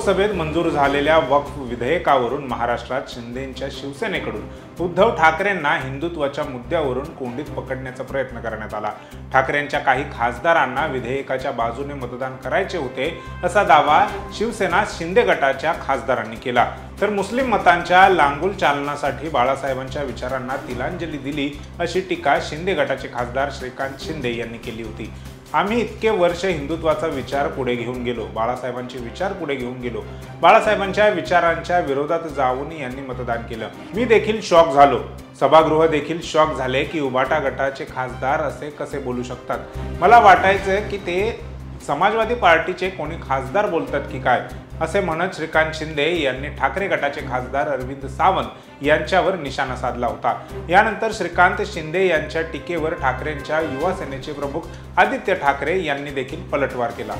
लोकसभेत मंजूर झालेल्या वक्फ विधेयकावरून महाराष्ट्रात शिंदेंच्या शिवसेनेकडून उद्धव ठाकरेंना हिंदुत्वाच्या मुद्द्यावरून कोंडीत पकडण्याचा प्रयत्न करण्यात आला। ठाकरेंच्या काही खासदारांना विधेयकाच्या बाजूने मतदान करायचे होते असा दावा शिवसेना शिंदे गटाच्या खासदारांनी केला। तर मुस्लिम मतांच्या लांगुल चालनासाठी बाळासाहेबांच्या विचारांना तिलांजली दिली अशी टीका शिंदे गटाचे खासदार श्रीकांत शिंदे यांनी केली होती। आम्ही इतके वर्ष हिंदुत्वाचा विचार पुढे घेऊन गेलो, बाळासाहेबांचे विचार पुढे घेऊन गेलो, बाळासाहेबांच्या विचारांच्या विरोधात जाऊन यांनी मतदान केलं। मी देखील शॉक झालो, सभागृह देखील शॉक झाले की उभाटा गटाचे खासदार असे कसे बोलू शकतात। मला वाटायचं की ते समाजवादी पार्टीचे कोणी खासदार बोलतात की काय असे म्हणत श्रीकांत शिंदे यांनी ठाकरे गटाचे खासदार अरविंद सावंत यांच्यावर निशाणा साधला होता। यानंतर श्रीकांत शिंदे यांच्या टीकेवर ठाकरेंच्या युवा सेनेचे प्रमुख आदित्य ठाकरे यांनी देखील पलटवार केला।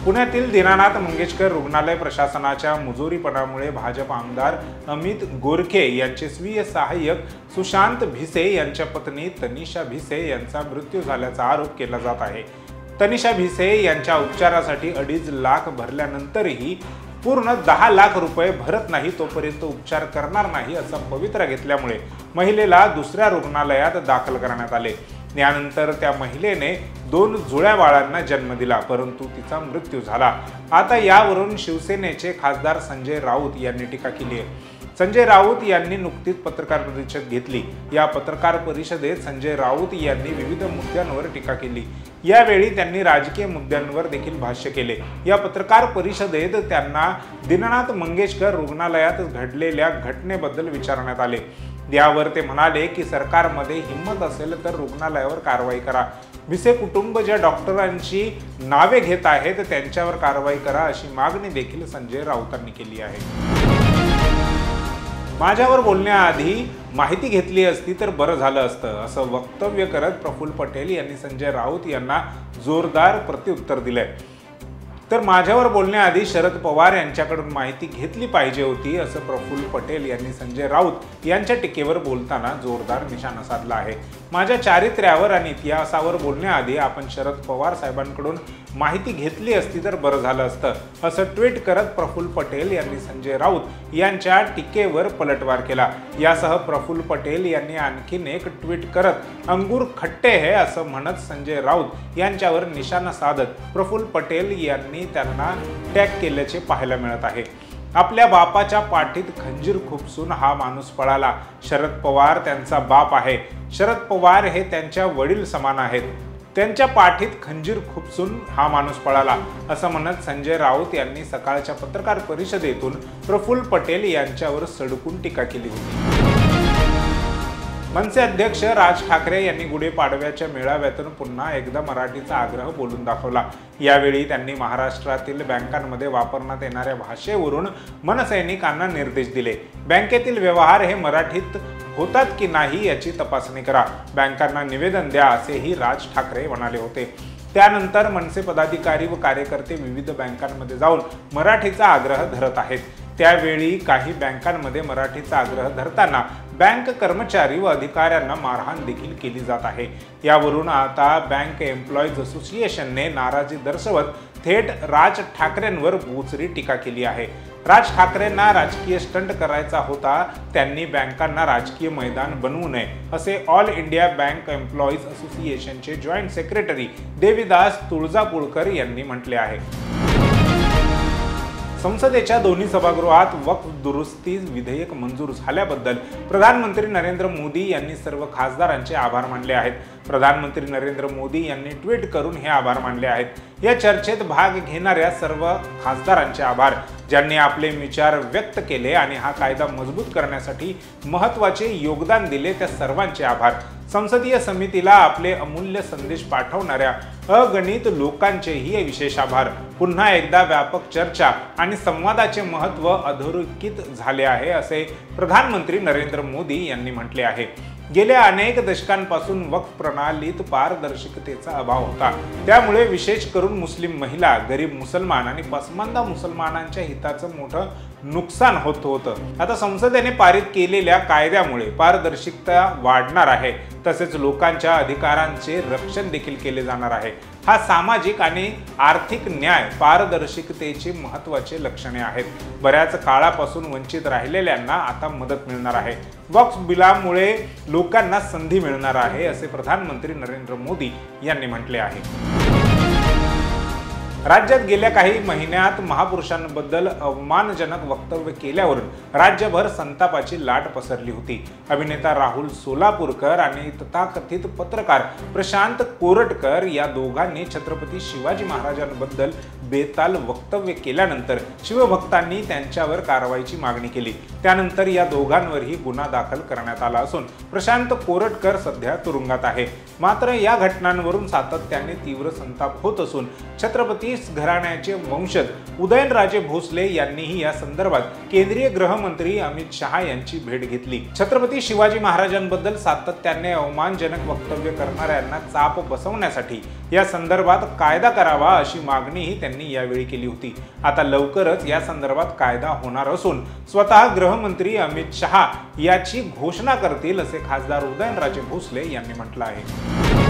पुण्यातील दीनानाथ मंगेशकर रुग्णालय प्रशासनाच्या मुजोरीपणामुळे भाजप आमदार अमित गोरखे यांचे स्वीय सहाय्यक सुशांत भिसे यांच्या पत्नी तनिषा भिसे यांचा मृत्यू झाल्याचा आरोप केला जात आहे। तनिषा भिसे यांच्या उपचारासाठी 2.5 लाख भरल्यानंतरही पूर्ण 10 लाख रुपये भरत नाही तोपर्यंत उपचार करणार नाही असा पवित्रा घेतल्यामुळे महिलेला दुसऱ्या रुग्णालयात दाखल करण्यात आले। यानंतर त्या महिलेने 2 जुळ्या बाळांना जन्म दिला, परंतु तिचा मृत्यू झाला। आता यावरून शिवसेनेचे खासदार संजय राऊत यांनी टीका केली आहे। संजय राऊत यांनी नुकतीच पत्रकार परिषद घेतली। या पत्रकार परिषदेत संजय राऊत यांनी विविध मुद्द्यांवर टीका केली। यावेळी त्यांनी राजकीय मुद्द्यांवर देखील भाष्य केले। या पत्रकार परिषदेत त्यांना दीनानाथ मंगेशकर रुग्णालयात घडलेल्या घटनेबद्दल विचारण्यात आले। यावर ते म्हणाले की सरकारमध्ये हिंमत असेल तर रुग्णालयावर कारवाई करा। भिसे कुटुंब ज्या डॉक्टरांची नावे घेत आहेत त्यांच्यावर कारवाई करा अशी मागणी देखील संजय राऊतांनी केली आहे। माझ्यावर बोलण्याआधी माहिती घेतली असती तर बरं झालं असतं असं वक्तव्य करत प्रफुल्ल पटेल यांनी संजय राऊत यांना जोरदार प्रत्युत्तर दिलंय। तर माझ्यावर बोलण्याआधी शरद पवार यांच्याकडून माहिती घेतली पाहिजे होती असं प्रफुल्ल पटेल यांनी संजय राऊत यांच्या टीकेवर बोलताना जोरदार निशाणा साधला आहे। माझ्या चारित्र्यावर आणि इतिहासावर बोलण्याआधी आपण शरद पवार साहेबांकडून माहिती घेतली असती तर बरं झालं असतं असं ट्विट करत प्रफुल्ल पटेल यांनी संजय राऊत यांच्या टीकेवर पलटवार केला। यासह प्रफुल्ल पटेल यांनी आणखीन एक ट्विट करत अंगूर खट्टे है असं म्हणत संजय राऊत यांच्यावर निशाणा साधत प्रफुल्ल पटेल यांनी त्यांना टॅग केल्याचे पाहायला मिळत आहे। आपल्या बापाच्या पाठीत खंजीर खुपसून हा माणूस पळाला। शरद पवार त्यांचा बाप आहे। शरद पवार हे त्यांच्या वडील समान आहेत। त्यांच्या पाठीत खंजीर खुपसून हा माणूस पळाला असं म्हणत संजय राऊत यांनी सकाळच्या पत्रकार परिषदेतून प्रफुल्ल पटेल यांच्यावर सडकून टीका केली होती। मनसे अध्यक्ष राज ठाकरे यांनी गुढीपाडव्याच्या मेळाव्यातून पुन्हा एकदा मराठीचा आग्रह बोलून दाखवला। यावेळी त्यांनी महाराष्ट्रातील बँकांमध्ये वापरण्यात येणाऱ्या भाषेवरून मनसैनिकांना निर्देश दिले। बँकेतील व्यवहार हे मराठीत होतात की नाही याची तपासणी करा, बँकांना निवेदन द्या असेही राज ठाकरे म्हणाले होते। त्यानंतर मनसे पदाधिकारी व कार्यकर्ते विविध बँकांमध्ये जाऊन मराठीचा आग्रह धरत आहेत। त्यावेळी काही बँकांमध्ये मराठीचा आग्रह धरताना बँक कर्मचारी व अधिकाऱ्यांना मारहाण देखील केली जात आहे। यावरून आता बँक एम्प्लॉईज असोसिएशनने नाराजी दर्शवत थेट राज ठाकरेंवर बोचरी टीका केली आहे। राज ठाकरेंना राजकीय स्टंट करायचा होता, त्यांनी बँकांना राजकीय मैदान बनवू नये असे ऑल इंडिया बँक एम्प्लॉईज असोसिएशनचे जॉईंट सेक्रेटरी देवीदास तुळजापूळकर यांनी म्हटले आहे। संसदेच्या दोन्ही सभागृहात वक्फ दुरुस्ती विधेयक मंजूर झाल्याबद्दल प्रधानमंत्री नरेंद्र मोदी यांनी सर्व खासदारांचे आभार मानले आहेत। प्रधानमंत्री नरेंद्र मोदी यांनी ट्विट करून हे आभार मानले आहेत। या चर्चेत भाग घेणाऱ्या सर्व खासदारांचे आभार, ज्यांनी आपले विचार व्यक्त केले आणि हा कायदा मजबूत करण्यासाठी महत्त्वाचे योगदान दिले त्या सर्वांचे आभार। संसदीय समितीला आपले अमूल्य संदेश पाठवणाऱ्या अगणित लोकांचेही विशेष आभार। पुन्हा एकदा व्यापक चर्चा आणि संवादाचे महत्त्व अधोरेखित झाले आहे असे प्रधानमंत्री नरेंद्र मोदी यांनी म्हटले आहे। गेल्या अनेक दशकांपासून वक्फ प्रणालीत पारदर्शकतेचा अभाव होता, त्यामुळे विशेष करून मुस्लिम महिला, गरीब मुसलमान आणि पसमानदा मुसलमानांच्या हिताचं मोठं नुकसान होत होतं। आता संसदेने पारित केलेल्या कायद्यामुळे पारदर्शकता वाढणार आहे, तसेच लोकांच्या अधिकारांचे रक्षण देखील केले जाणार आहे। हा सामाजिक आणि आर्थिक न्याय पारदर्शकतेची महत्त्वाचे लक्षणे आहेत. बऱ्याच काळापासून वंचित राहिलेल्यांना आता मदत मिळणार आहे. वक्फ बिलामुळे लोकांना संधी मिळणार आहे असे प्रधानमंत्री नरेंद्र मोदी यांनी म्हटले आहे. राज्यात गेल्या काही महिन्यात महापुरुषांबद्दल अवमानजनक वक्तव्य केल्यावरून राज्यभर संतापाची लाट पसरली होती. अभिनेता राहुल सोलापूरकर आणि तथाकथित पत्रकार प्रशांत कोरटकर या दोघांनी छत्रपती शिवाजी महाराजांबद्दल बेताल वक्तव्य केल्यानंतर शिवभक्तांनी त्यांच्यावर कारवाईची मागणी केली. त्यानंतर या दोघांवरही गुन्हा दाखल करण्यात आला असून प्रशांत कोरटकर सध्या तुरुंगात आहे. मात्र या घटनांवरून सातत्याने तीव्र संताप होत असून छत्रपती घराण्याचे वंशज उदयनराजे भोसले यांनीही या संदर्भात केंद्रीय गृहमंत्री अमित शहा यांची भेट घेतली. छत्रपती शिवाजी महाराजांबद्दल सातत्याने अवमानजनक वक्तव्य करणाऱ्यांना चाप बसवण्यासाठी या संदर्भात कायदा करावा अशी मागणीही त्यांनी यावेळी केली होती. आता लवकरच या संदर्भात कायदा होणार असून स्वतः गृहमंत्री अमित शहा याची घोषणा करतील असे खासदार उदयनराजे भोसले यांनी म्हटलं आहे.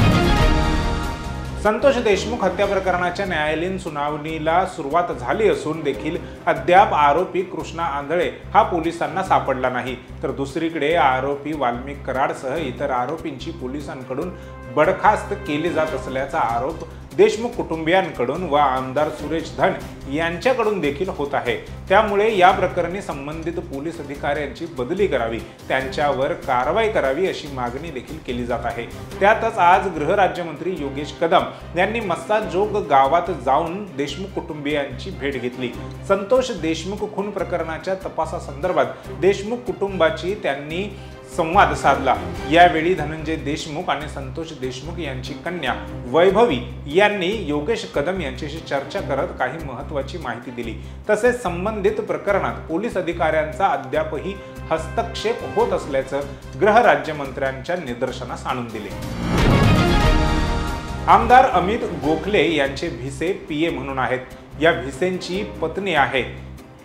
संतोष देशमुख हत्या प्रकरणाच्या न्यायालयीन सुनावणीला सुरुवात झाली असून देखील अद्याप आरोपी कृष्णा आंधळे हा पोलिसांना सापडला नाही. तर दुसरीकडे आरोपी वाल्मिक कराडसह इतर आरोपींची पोलिसांकडून बडखास्त केली जात असल्याचा आरोप देशमुख कुटुंबियांकडून व आमदार सुरेश धन यांच्याकडून देखील होत आहे. त्यामुळे या प्रकरणी संबंधित पोलीस अधिकाऱ्यांची बदली करावी, त्यांच्यावर कारवाई करावी अशी मागणी देखील केली जात आहे. त्यातच आज गृहराज्यमंत्री योगेश कदम यांनी मस्साजोग गावात जाऊन देशमुख कुटुंबियांची भेट घेतली. संतोष देशमुख खून प्रकरणाच्या तपासासंदर्भात देशमुख कुटुंबाची त्यांनी संवाद साधला. यावेळी धनंजय देशमुख आणि संतोष देशमुख यांची कन्या वैभवी यांनी योगेश कदम यांच्याशी चर्चा करत काही महत्त्वाची माहिती दिली. तसेच संबंधित प्रकरणात पोलीस अधिकाऱ्यांचा अद्यापही हस्तक्षेप होत असल्याचं गृहराज्यमंत्र्यांच्या निदर्शनास आणून दिले. आमदार अमित गोखले यांचे भिसे पीए म्हणून आहेत. या भिसेंची पत्नी आहे.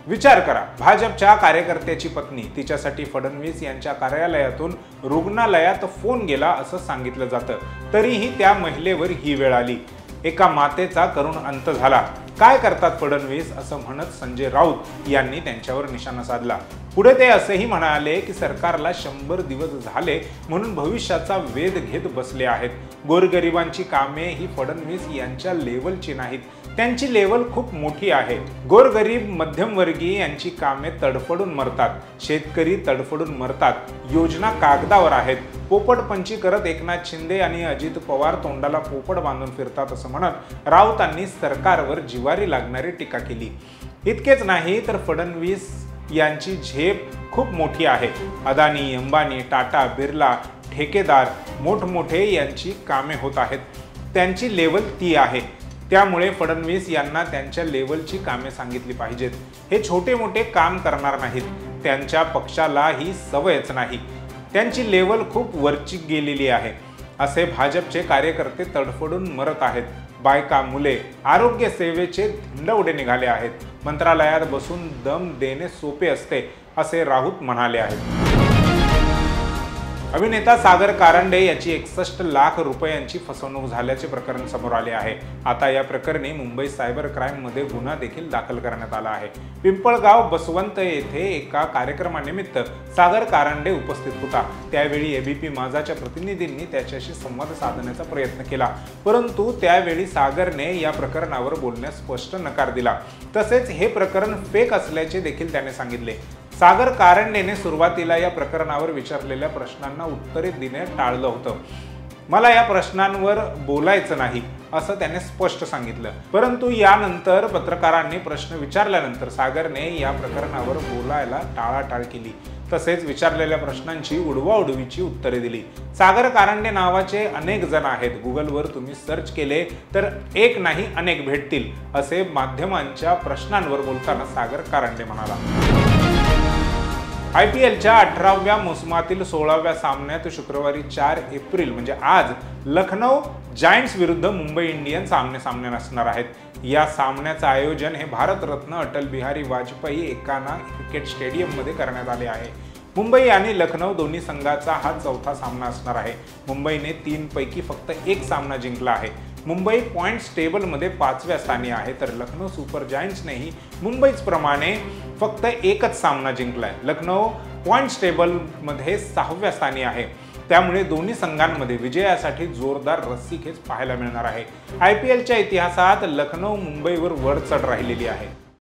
विचार करा, भाजपच्या कार्यकर्त्याची पत्नी. तिच्यासाठी फडणवीस यांच्या कार्यालयातून रुग्णालयात फोन गेला असं सांगितलं जातं. तरीही त्या महिलेवर ही वेळ आली. एका मातेचा करुण अंत झाला. काय करतात फडणवीस असं म्हणत संजय राऊत यांनी त्यांच्यावर निशाणा साधला. पुढे ते असेही म्हणाले की सरकारला 100 दिवस झाले म्हणून भविष्याचा वेध घेत बसले आहेत. गोरगरिबांची कामे ही फडणवीस यांच्या लेवलची नाहीत, त्यांची लेवल खूप मोठी आहे. गोरगरीब मध्यमवर्गीय यांची कामे तडफडून मरतात, शेतकरी तडफडून मरतात. योजना कागदावर आहेत. पोपटपंची करत एकनाथ शिंदे आणि अजित पवार तोंडाला पोपट बांधून फिरतात असं म्हणत राऊतांनी सरकारवर जिवारी लागणारी टीका केली. इतकेच नाही तर फडणवीस यांची झेप खूप मोठी आहे. अदानी, अंबानी, टाटा, बिर्ला, ठेकेदार मोठमोठे यांची कामे होत आहेत. त्यांची लेवल ती आहे. त्यामुळे फडणवीस यांना त्यांच्या लेवलची कामे सांगितली पाहिजेत. हे छोटे मोठे काम करणार नाहीत. त्यांच्या पक्षाला ही सवयच नाही. त्यांची लेवल खूप वरची गेलेली आहे. असे भाजपचे कार्यकर्ते तडफडून मरत आहेत. बायका, मुले आरोग्य सेवेचे धिंडवडे निघाले आहेत. मंत्रालयात बसून दम देणे सोपे असते असे राऊत म्हणाले आहेत. अभिनेता सागर कारंडे याची 61 लाख रुपयांची फसवणूक झाल्याचे प्रकरण समोर आले आहे. आता या प्रकरणी मुंबई सायबर क्राईममध्ये गुन्हा देखील दाखल करण्यात आला आहे. पिंपळगाव बसवंत येथे एका कार्यक्रमानिमित्त सागर कारंडे उपस्थित होता. त्यावेळी एबीपी माझाच्या प्रतिनिधींनी त्याच्याशी संवाद साधण्याचा प्रयत्न केला, परंतु त्यावेळी सागरने या प्रकरणावर बोलण्यास स्पष्ट नकार दिला. तसेच हे प्रकरण फेक असल्याचे देखील त्याने सांगितले. सागर कारंडेने सुरुवातीला या प्रकरणावर विचारलेल्या प्रश्नांना उत्तरे देणे टाळलं होतं. मला या प्रश्नांवर बोलायचं नाही असं त्याने स्पष्ट सांगितलं. परंतु यानंतर पत्रकारांनी प्रश्न विचारल्यानंतर सागरने या प्रकरणावर बोलायला टाळाटाळ केली. तसेच विचारलेल्या प्रश्नांची उडवाउडवीची उत्तरे दिली. सागर कारंडे नावाचे अनेक जण आहेत. गुगलवर तुम्ही सर्च केले तर एक नाही अनेक भेटतील असे माध्यमांच्या प्रश्नांवर बोलताना सागर कारंडे म्हणाला. IPLच्या 18व्या मोसमातील 16व्या सामन्यात शुक्रवारी 4 एप्रिल म्हणजे आज लखनौ जायंट्स विरुद्ध मुंबई इंडियन्स सामने असणार आहेत. या सामन्याचं आयोजन हे भारतरत्न अटल बिहारी वाजपेयी एकाना क्रिकेट स्टेडियममध्ये करण्यात आले आहे. मुंबई आणि लखनौ दोन्ही संघाचा हा चौथा सामना असणार आहे. मुंबईने 3 पैकी फक्त एक सामना जिंकला आहे. मुंबई पॉईंट्स टेबलमध्ये 5व्या स्थानी आहे, तर लखनौ सुपर जायंट्सनेही मुंबईच प्रमाणे फक्त एकच सामना जिंकलाय. लखनौ पॉईंट्स टेबलमध्ये 6व्या स्थानी आहे. त्यामुळे दोन्ही संघांमध्ये विजयासाठी जोरदार रस्सीखेच पाहायला मिळणार आहे. IPLच्या इतिहासात लखनौ मुंबईवर वरचढ राहिलेली आहे.